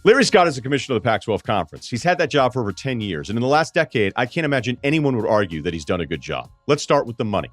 Larry Scott is the commissioner of the Pac-12 Conference. He's had that job for over 10 years. And in the last decade, I can't imagine anyone would argue that he's done a good job. Let's start with the money.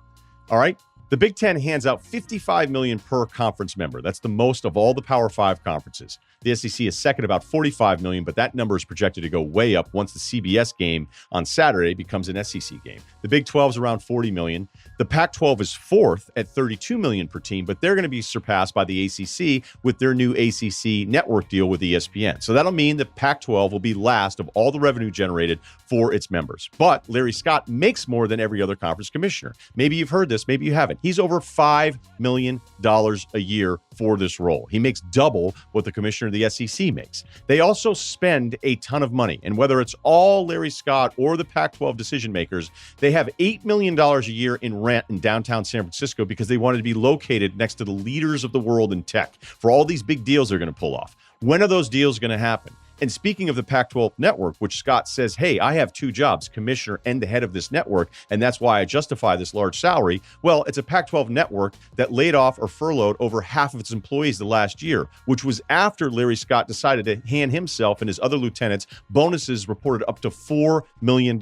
All right? The Big Ten hands out $55 million per conference member. That's the most of all the Power 5 conferences. The SEC is second, about $45 million, but that number is projected to go way up once the CBS game on Saturday becomes an SEC game. The Big 12 is around $40 million. The Pac-12 is fourth at $32 million per team, but they're going to be surpassed by the ACC with their new ACC network deal with ESPN. So that'll mean the Pac-12 will be last of all the revenue generated for its members. But Larry Scott makes more than every other conference commissioner. Maybe you've heard this, maybe you haven't. He's over $5 million a year for this role. He makes double what the commissioner of the SEC makes. They also spend a ton of money. And whether it's all Larry Scott or the Pac-12 decision makers, they have $8 million a year in rent in downtown San Francisco because they wanted to be located next to the leaders of the world in tech for all these big deals they're going to pull off. When are those deals going to happen? And speaking of the Pac-12 Network, which Scott says, hey, I have two jobs, commissioner and the head of this network, and that's why I justify this large salary. Well, it's a Pac-12 network that laid off or furloughed over half of its employees the last year, which was after Larry Scott decided to hand himself and his other lieutenants bonuses reported up to $4 million.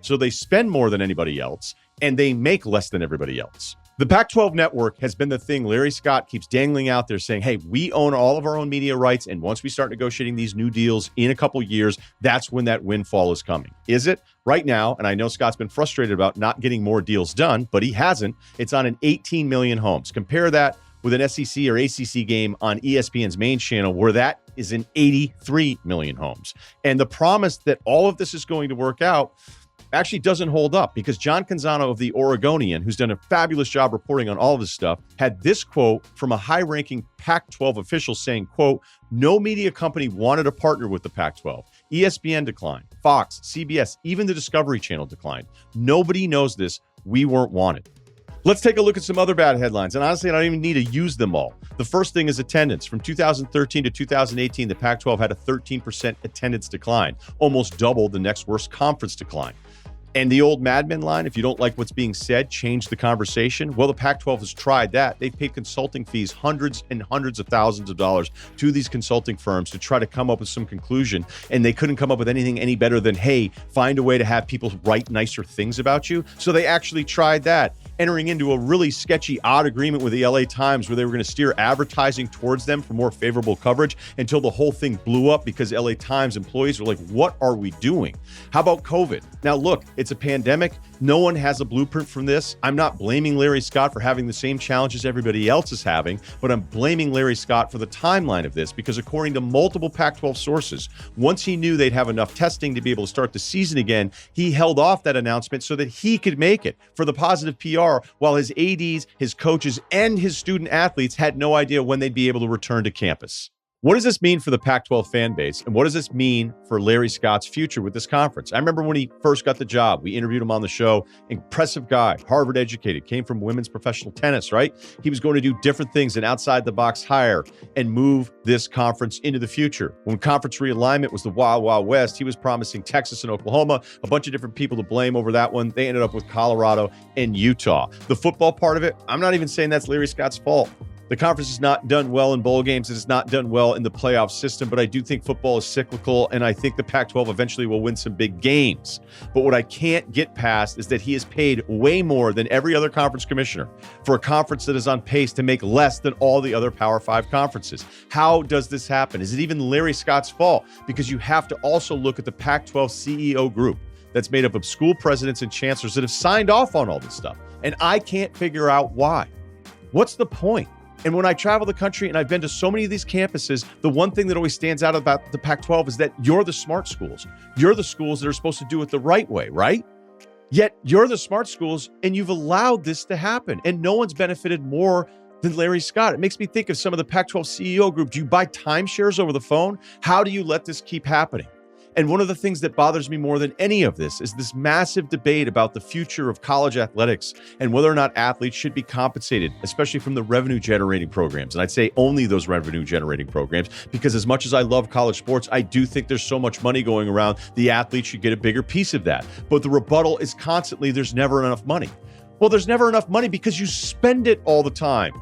So they spend more than anybody else, and they make less than everybody else. The Pac-12 Network has been the thing Larry Scott keeps dangling out there saying, hey, we own all of our own media rights, and once we start negotiating these new deals in a couple years, that's when that windfall is coming. Is it? Right now, and I know Scott's been frustrated about not getting more deals done, but he hasn't. It's on an 18 million homes. Compare that with an SEC or ACC game on ESPN's main channel, where that is in 83 million homes. And the promise that all of this is going to work out actually doesn't hold up, because John Canzano of the Oregonian, who's done a fabulous job reporting on all of this stuff, had this quote from a high-ranking Pac-12 official saying, quote, no media company wanted to partner with the Pac-12. ESPN declined, Fox, CBS, even the Discovery Channel declined. Nobody knows this. We weren't wanted. Let's take a look at some other bad headlines. And honestly, I don't even need to use them all. The first thing is attendance. From 2013 to 2018, the Pac-12 had a 13% attendance decline, almost double the next worst conference decline. And the old Mad Men line, if you don't like what's being said, change the conversation. Well, the Pac-12 has tried that. They've paid consulting fees, hundreds and hundreds of thousands of dollars to these consulting firms to try to come up with some conclusion. And they couldn't come up with anything any better than, hey, find a way to have people write nicer things about you. So they actually tried that, entering into a really sketchy, odd agreement with the LA Times where they were going to steer advertising towards them for more favorable coverage, until the whole thing blew up because LA Times employees were like, what are we doing? How about COVID? Now, look, it's a pandemic. No one has a blueprint from this. I'm not blaming Larry Scott for having the same challenges everybody else is having, but I'm blaming Larry Scott for the timeline of this, because according to multiple Pac-12 sources, once he knew they'd have enough testing to be able to start the season again, he held off that announcement so that he could make it for the positive PR, while his ADs, his coaches, and his student athletes had no idea when they'd be able to return to campus. What does this mean for the Pac-12 fan base? And what does this mean for Larry Scott's future with this conference? I remember when he first got the job, we interviewed him on the show. Impressive guy, Harvard educated, came from women's professional tennis, right? He was going to do different things than outside the box hire and move this conference into the future. When conference realignment was the Wild Wild West, he was promising Texas and Oklahoma, a bunch of different people to blame over that one. They ended up with Colorado and Utah. The football part of it, I'm not even saying that's Larry Scott's fault. The conference has not done well in bowl games. It has not done well in the playoff system, but I do think football is cyclical, and I think the Pac-12 eventually will win some big games. But what I can't get past is that he is paid way more than every other conference commissioner for a conference that is on pace to make less than all the other Power 5 conferences. How does this happen? Is it even Larry Scott's fault? Because you have to also look at the Pac-12 CEO group that's made up of school presidents and chancellors that have signed off on all this stuff. And I can't figure out why. What's the point? And when I travel the country and I've been to so many of these campuses, the one thing that always stands out about the Pac-12 is that you're the smart schools. You're the schools that are supposed to do it the right way, right? Yet you're the smart schools and you've allowed this to happen. And no one's benefited more than Larry Scott. It makes me think of some of the Pac-12 CEO group. Do you buy timeshares over the phone? How do you let this keep happening? And one of the things that bothers me more than any of this is this massive debate about the future of college athletics and whether or not athletes should be compensated, especially from the revenue-generating programs. And I'd say only those revenue-generating programs, because as much as I love college sports, I do think there's so much money going around, the athletes should get a bigger piece of that. But the rebuttal is constantly, there's never enough money. Well, there's never enough money because you spend it all the time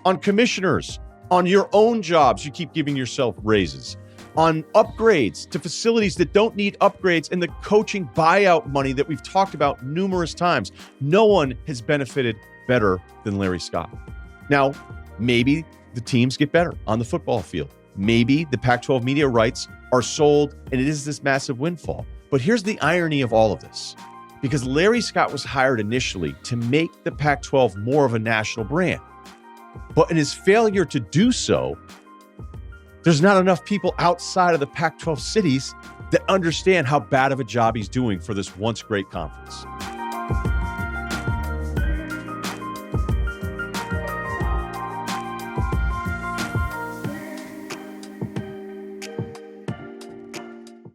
on commissioners, on your own jobs. You keep giving yourself raises. on upgrades to facilities that don't need upgrades and the coaching buyout money that we've talked about numerous times. No one has benefited better than Larry Scott. Now, maybe the teams get better on the football field. Maybe the Pac-12 media rights are sold and it is this massive windfall. But here's the irony of all of this. Because Larry Scott was hired initially to make the Pac-12 more of a national brand. But in his failure to do so, there's not enough people outside of the Pac-12 cities that understand how bad of a job he's doing for this once great conference.